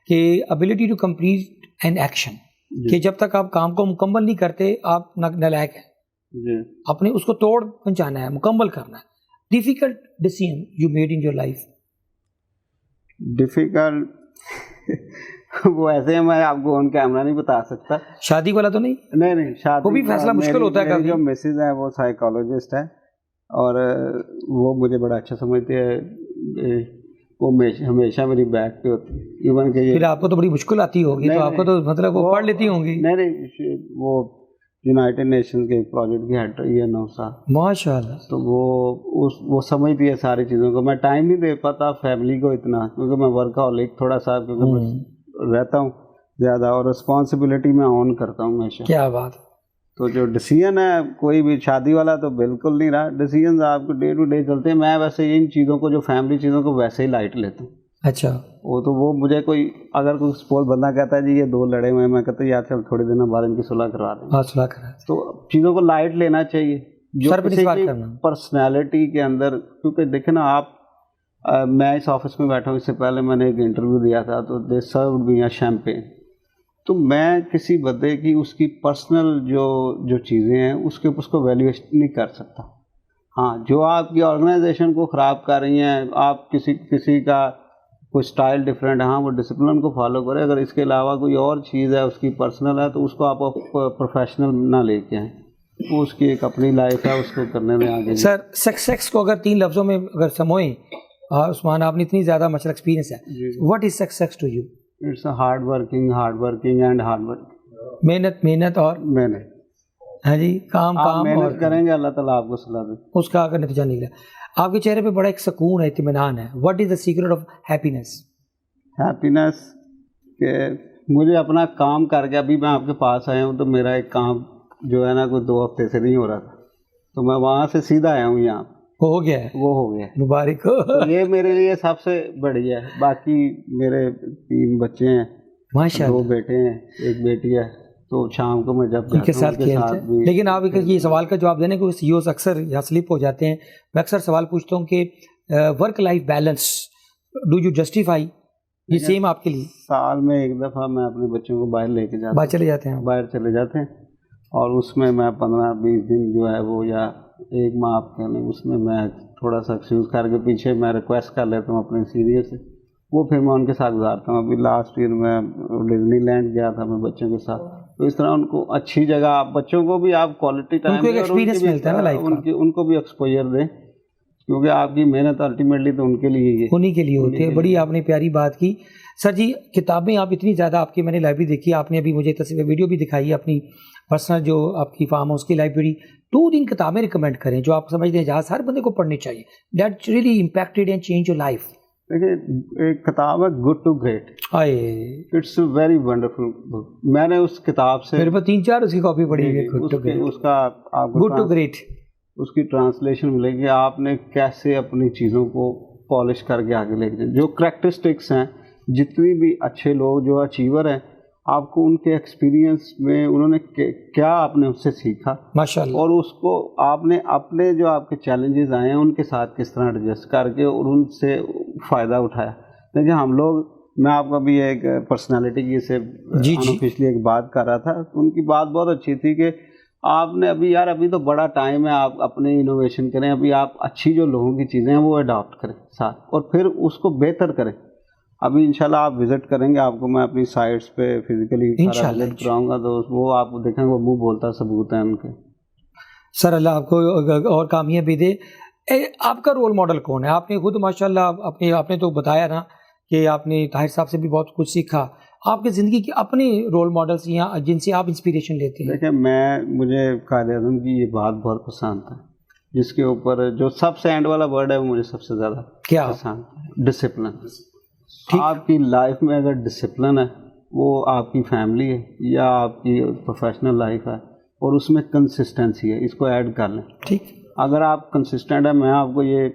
کہ ability to complete an action, کہ جب تک آپ کام کو مکمل نہیں کرتے آپ نالائق ہیں. آپ نے اس کو توڑ پہنچانا ہے، مکمل کرنا ہے. Difficult decision you made in your life? Difficult وہ ایسے ہیں، میں آپ کو آن کیمرہ نہیں بتا سکتا. شادی والا تو نہیں؟ نہیں شادی وہ بھی فیصلہ مشکل ہوتا ہے کافی. جو مسز ہے وہ سائیکالوجسٹ ہے اور وہ مجھے بڑا اچھا سمجھتے ہیں، وہ ہمیشہ میری بیک پہ ہوتی ہے. ایون کہ پھر آپ کو تو بڑی مشکل آتی ہوگی، تو آپ کو تو مطلب وہ پڑھ لیتی ہوں گی. نہیں وہ یونائٹڈ نیشن کے ایک پروجیکٹ کی ہیڈ رہی ہے 9 سال. ماشاء اللہ. تو وہ سمجھتی ہے ساری چیزوں کو. میں ٹائم نہیں دے پاتا فیملی کو اتنا، کیونکہ میں ورکaholic تھوڑا سا، کیونکہ میں رہتا ہوں زیادہ اور رسپانسبلٹی میں آن کرتا ہوں ہمیشہ. کیا بات. تو جو ڈیسیژن ہے کوئی بھی شادی والا تو بالکل نہیں رہا. ڈیسیژنز آپ کو ڈے ٹو ڈے چلتے ہیں. میں ویسے ان چیزوں کو جو فیملی چیزوں کو ویسے ہی لائٹ لیتا ہوں. اچھا. وہ مجھے کوئی اگر کوئی سپول بندہ کہتا ہے جی یہ 2 لڑے ہوئے ہیں، میں کہتا ہوں یار چل تھوڑے دنوں بعد ان کی صلح کروا دیں. ہاں صلح کرا. تو چیزوں کو لائٹ لینا چاہیے. جو کسی کی کرنا پرسنالٹی کے اندر، کیونکہ دیکھیں نا آپ، میں اس آفس میں بیٹھا ہوں، اس سے پہلے میں نے ایک انٹرویو دیا تھا تو دے سروڈ می شیمپین. تو میں کسی بندے کی اس کی پرسنل جو چیزیں ہیں اس کو ویلیویشن نہیں کر سکتا. ہاں جو آپ کی آرگنائزیشن کو خراب کر رہی ہیں، آپ کسی کا کوئی سٹائل ڈفرینٹ ہے، ہاں وہ ڈسپلن کو فالو کرے. اگر اس کے علاوہ کوئی اور چیز ہے اس کی پرسنل ہے تو اس کو آپ پروفیشنل نہ لے کے آئیں. وہ اس کی ایک اپنی لائف ہے، اس کو کرنے میں آگے. سر سیکس کو اگر 3 لفظوں میں اگر سموئیں، عثمان آپ نے اتنی زیادہ مچل ایکسپیرینس ہے، what is success to you? It's hard working and hard work. محنت اور ہاں جی، کام محنت کریں گے، اللہ تعالیٰ آپ کو صلاح دے. اس کا اگر نتیجہ نکلا. آپ کے چہرے پہ بڑا ایک سکون ہے، اطمینان ہے. What is the secret of happiness? Happiness کہ مجھے اپنا کام کر کے، ابھی میں آپ کے پاس آیا ہوں تو میرا ایک کام جو ہے نا کوئی 2 ہفتے سے نہیں ہو رہا تھا، تو میں وہاں سے سیدھا آیا ہوں یہاں. ہو گیا ہے؟ وہ ہو گیا. مبارک ہو. یہ میرے لیے سب سے بڑی ہے. باقی میرے 3 بچے ہیں، ماشاء اللہ، 2 بیٹے ہیں 1 بیٹی ہے. تو شام کو میں جب ان کے ساتھ کھیلتے ہیں. لیکن آپ یہ سوال کا جواب دینے کو سی اوز اکثر یا سلپ ہو جاتے ہیں. میں اکثر سوال پوچھتا ہوں کہ work life balance do you justify? یہ سیم آپ کے لیے؟ سال میں 1 دفعہ میں اپنے بچوں کو باہر لے کے جاتا ہوں. باہر چلے جاتے ہیں اور اس میں میں 15-20 دن جو ہے وہ، یا 1 ماہ آپ کہہ لیں، اس میں تھوڑا سا ایکسکیوز کر کے پیچھے میں ریکویسٹ کر لیتا ہوں اپنے سینئر سے. وہ پھر میں ان کے ساتھ گزارتا ہوں. ابھی لاسٹ ایئر میں ڈزنی لینڈ گیا تھا میں بچوں کے ساتھ. تو اس طرح ان کو اچھی جگہ، بچوں کو بھی آپ کوالٹی ٹائم دیں اور ان کو بھی ایکسپوجر دیں، کیونکہ آپ کی محنت الٹیمیٹلی تو ان کے لیے انہیں کے لیے ہوتی ہے. بڑی آپ نے پیاری بات کی. سر جی کتابیں آپ اتنی زیادہ، آپ کی میں نے لائبریری دیکھی، آپ نے ابھی مجھے تصویر ویڈیو بھی دکھائی ہے اپنی پرسنل جو آپ کی فارم ہاؤس کی لائبریری. 2-3 کتابیں ریکمینڈ کریں جو آپ سمجھتے ہیں جہاں ہر بندے کو پڑھنی چاہیے، that really impacted and change your life. دیکھیے ایک کتاب ہے good to great. It's a very wonderful book. میں نے اس کتاب سے میرے پاس 3-4 اس کی کاپی پڑھی ہے. اس کا آپ کو گڈ ٹو گریٹ اس کی ٹرانسلیشن ملے گی. آپ نے کیسے اپنی چیزوں کو پالش کر کے آگے لے کے جائیں. جو کریکٹرسٹکس ہیں، جتنی بھی اچھے لوگ جو اچیور ہیں، آپ کو ان کے ایکسپیرینس میں انہوں نے کیا آپ نے اس سے سیکھا ماشاءاللہ، اور اس کو آپ نے اپنے جو آپ کے چیلنجز آئے ہیں ان کے ساتھ کس طرح ایڈجسٹ کر کے اور ان سے فائدہ اٹھایا. دیکھیں ہم لوگ، میں آپ کو ابھی ایک پرسنالٹی کی سے پچھلی ایک بات کر رہا تھا، ان کی بات بہت اچھی تھی کہ آپ نے ابھی تو بڑا ٹائم ہے، آپ اپنے انوویشن کریں. ابھی آپ اچھی جو لوگوں کی چیزیں ہیں وہ اڈاپٹ کریں ساتھ اور پھر اس کو بہتر کریں. ابھی انشاءاللہ آپ وزٹ کریں گے، آپ کو میں اپنی سائٹس پہ فزیکلی وزٹ کراؤں گا تو وہ آپ دیکھیں گے، وہ منہ بولتا ثبوت ہیں ان کے. سر اللہ آپ کو اور کامیابی دے. آپ کا رول ماڈل کون ہے؟ آپ نے خود ماشاءاللہ آپ نے تو بتایا نا کہ آپ نے طاہر صاحب سے بھی بہت کچھ سیکھا. آپ کی زندگی کی اپنے رول ماڈلس یا جن سے آپ انسپیریشن لیتے ہیں؟ دیکھیں مجھے قائد اعظم کی یہ بات بہت پسند ہے، جس کے اوپر جو سب سے اینڈ والا ورڈ ہے وہ مجھے سب سے زیادہ پسند ہے، ڈسپلن. آپ کی لائف میں اگر ڈسپلن ہے، وہ آپ کی فیملی ہے یا آپ کی پروفیشنل لائف ہے، اور اس میں کنسسٹنسی ہے، اس کو ایڈ کر لیں. ٹھیک، اگر آپ کنسسٹنٹ ہیں، میں آپ کو یہ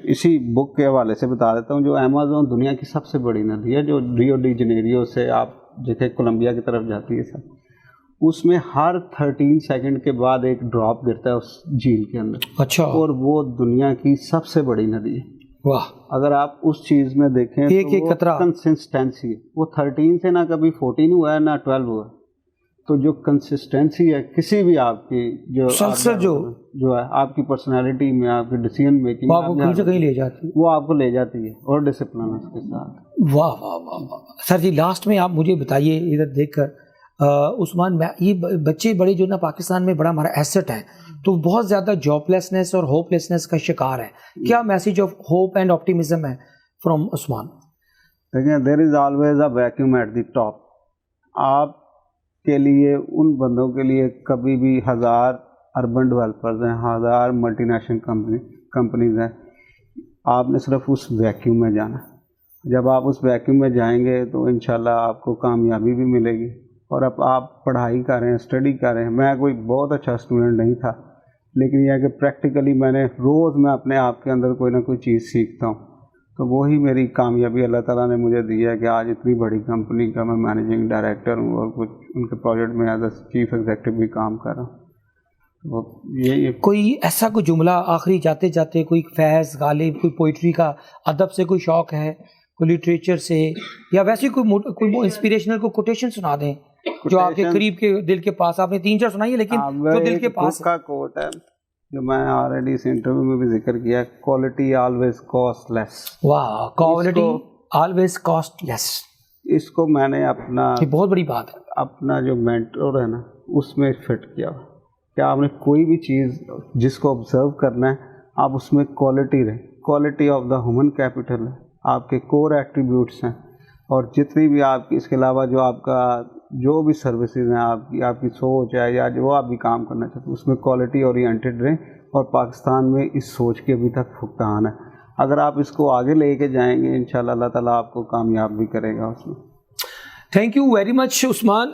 اسی بک کے حوالے سے بتا دیتا ہوں. جو امیزون دنیا کی سب سے بڑی ندی ہے، جو ریو ڈی جنیریو سے آپ جیسے کولمبیا کی طرف جاتی ہے سر، اس میں ہر 13 سیکنڈ کے بعد ایک ڈراپ گرتا ہے اس جھیل کے اندر. اچھا. اور وہ دنیا کی سب سے بڑی ندی ہے. واہ. اگر آپ اس چیز میں دیکھیں ایک تو قطرہ کنسسٹینسی ہے. وہ 13 سے نہ کبھی 14 ہوا ہے نہ 12 ہوا ہے. تو جو کنسسٹینسی ہے کسی بھی آپ کی مسلسل جو ہے آپ کی پرسنالٹی میں, آپ کی ڈیسیژن میکنگ وہ آپ کو کہیں سے کہیں لے جاتی ہے, وہ آپ کو لے جاتی ہے, اور ڈسپلن اس کے ساتھ. واہ واہ واہ واہ. سر جی لاسٹ میں آپ مجھے بتائیے ادھر دیکھ کر عثمان, یہ بچے بڑے جو نا پاکستان میں بڑا ہمارا ایسٹ ہے, تو بہت زیادہ جاب لیسنس اور ہوپ لیسنس کا شکار ہے. کیا message of hope and optimism ہے فرام عثمان؟ دیکھیں, there is always a vacuum at the top. آپ کے لیے, ان بندوں کے لیے کبھی بھی 1000 اربن ڈیولپرز ہیں, 1000 ملٹی نیشنل کمپنیز ہیں, آپ نے صرف اس ویکیوم میں جانا. جب آپ اس ویکیوم میں جائیں گے تو انشاءاللہ آپ کو کامیابی بھی ملے گی. اور اب آپ پڑھائی کر رہے ہیں, اسٹڈی کر رہے ہیں. میں کوئی بہت اچھا اسٹوڈنٹ نہیں تھا, لیکن یہ ہے کہ پریکٹیکلی میں اپنے آپ کے اندر کوئی نہ کوئی چیز سیکھتا ہوں. تو وہی میری کامیابی اللہ تعالیٰ نے مجھے دی ہے کہ آج اتنی بڑی کمپنی کا میں مینیجنگ ڈائریکٹر ہوں, اور کچھ ان کے پروجیکٹ میں ایز اے چیف ایگزیکٹو بھی کام کر رہا ہوں. کوئی ایسا کوئی جملہ آخری جاتے جاتے, کوئی فیض غالب, کوئی پوئٹری کا, ادب سے کوئی شوق ہے, کوئی لٹریچر سے, یا ویسے کوئی انسپریشنل کوئی کوٹیشن سنا دیں جو آپ کے قریب کے دل کے پاس. آپ نے 3-4 سنائی ہے, لیکن جو دل کے پاس کا کوٹ ہے جو میں آلریڈی اس انٹرویو میں بھی ذکر کیا, کوالٹی آلویز کاسٹ لیس. واہ, کوالٹی آلویز کاسٹ لیس. اس کو میں نے اپنا, یہ بہت بڑی بات ہے, اپنا جو مینٹور ہے نا اس میں فٹ کیا کہ آپ نے کوئی بھی چیز جس کو آبزرو کرنا ہے, آپ اس میں کوالٹی رہیں. Quality of the human capital ہے, آپ کے کور ایٹریبیوٹس ہیں, اور جتنی بھی آپ کی اس کے علاوہ جو آپ کا جو بھی سروسز ہیں, آپ کی سوچ ہے, یا جو آپ بھی کام کرنا چاہتے ہیں, اس میں کوالٹی اورینٹیڈ رہیں. اور پاکستان میں اس سوچ کے ابھی تک فقدان ہے. اگر آپ اس کو آگے لے کے جائیں گے انشاءاللہ اللہ تعالیٰ آپ کو کامیاب بھی کرے گا اس میں. تھینک یو ویری مچ عثمان,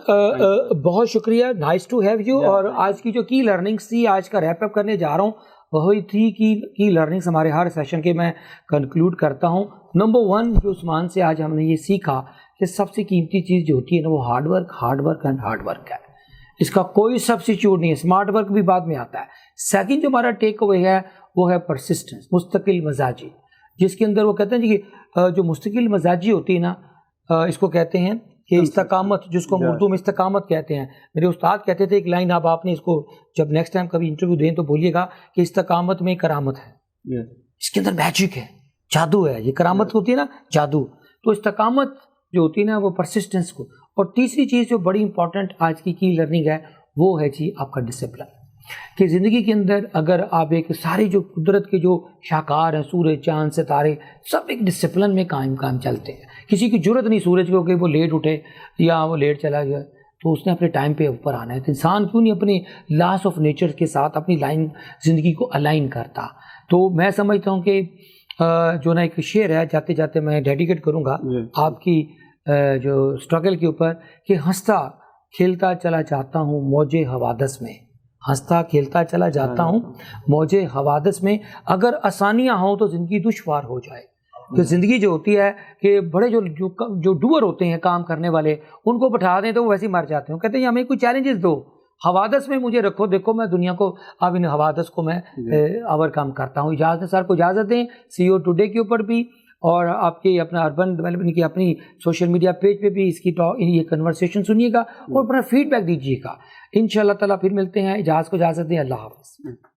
بہت شکریہ, نائس ٹو ہیو یو. اور آج کی جو کی لرننگس تھی, آج کا ریپ اپ کرنے جا رہا ہوں, وہی تھی کی لرننگس ہمارے ہر سیشن کے میں کنکلوڈ کرتا ہوں. نمبر 1 جو عثمان سے آج ہم نے یہ سیکھا کہ سب سے قیمتی چیز جو ہوتی ہے نا وہ hard work and hard work ہے. اس کا کوئی سبسٹیچیوٹ نہیں ہے. اسمارٹ ورک بھی بعد میں آتا ہے. سیکنڈ جو ہمارا ٹیک اوے ہے وہ ہے پرسسٹنس, مستقل مزاجی, جس کے اندر وہ کہتے ہیں کہ جو مستقل مزاجی ہوتی ہے نا, اس کو کہتے ہیں کہ استقامت, جس کو ہم اردو میں استقامت کہتے ہیں. میرے استاد کہتے تھے ایک لائن, آپ نے اس کو جب نیکسٹ ٹائم کبھی انٹرویو دیں تو بولیے گا کہ استقامت میں کرامت ہے. اس کے اندر میجک ہے, جادو ہے. یہ کرامت ہوتی ہے نا, جادو. تو استقامت جو ہوتی ہے نا وہ پرسسٹنس کو. اور تیسری چیز جو بڑی امپورٹنٹ آج کی لرننگ ہے وہ ہے جی آپ کا ڈسپلن. کہ زندگی کے اندر اگر آپ ایک سارے جو قدرت کے جو شاہکار ہیں, سورج چاند ستارے, سب ایک ڈسپلن میں قائم چلتے ہیں. کسی کی ضرورت نہیں سورج کو کہ وہ لیٹ اٹھے یا وہ لیٹ چلا گیا, تو اس نے اپنے ٹائم پہ اوپر آنا ہے. تو انسان کیوں نہیں اپنے لاس آف نیچر کے ساتھ اپنی زندگی کو الائن کرتا. تو میں سمجھتا ہوں کہ جو نا ایک شعر ہے جاتے جاتے میں ڈیڈیکیٹ کروں گا آپ کی جو اسٹرگل کے اوپر, کہ ہنستا کھیلتا چلا جاتا ہوں موجے حوادث میں, ہنستا کھیلتا چلا جاتا ہوں موجے حوادث میں, اگر آسانیاں ہوں تو زندگی دشوار ہو جائے. کہ زندگی جو ہوتی ہے کہ بڑے جو ڈوور ہوتے ہیں, کام کرنے والے, ان کو بٹھا دیں تو وہ ویسے ہی مر جاتے ہیں. کہتے ہیں ہمیں کوئی چیلنجز دو, حوادث میں مجھے رکھو, دیکھو میں دنیا کو اب ان حوادث کو میں اوور کم کرتا ہوں. اجازت سر کو اجازت دیں. سی او ٹوڈے کے اوپر بھی اور آپ کے اپنا اربن ڈیولپمنٹ کی اپنی سوشل میڈیا پیج پہ بھی اس کی یہ کنورسیشن سنیے گا اور اپنا فیڈ بیک دیجیے گا. انشاءاللہ تعالیٰ پھر ملتے ہیں. اجازت کو اجازت دیں. اللہ حافظ.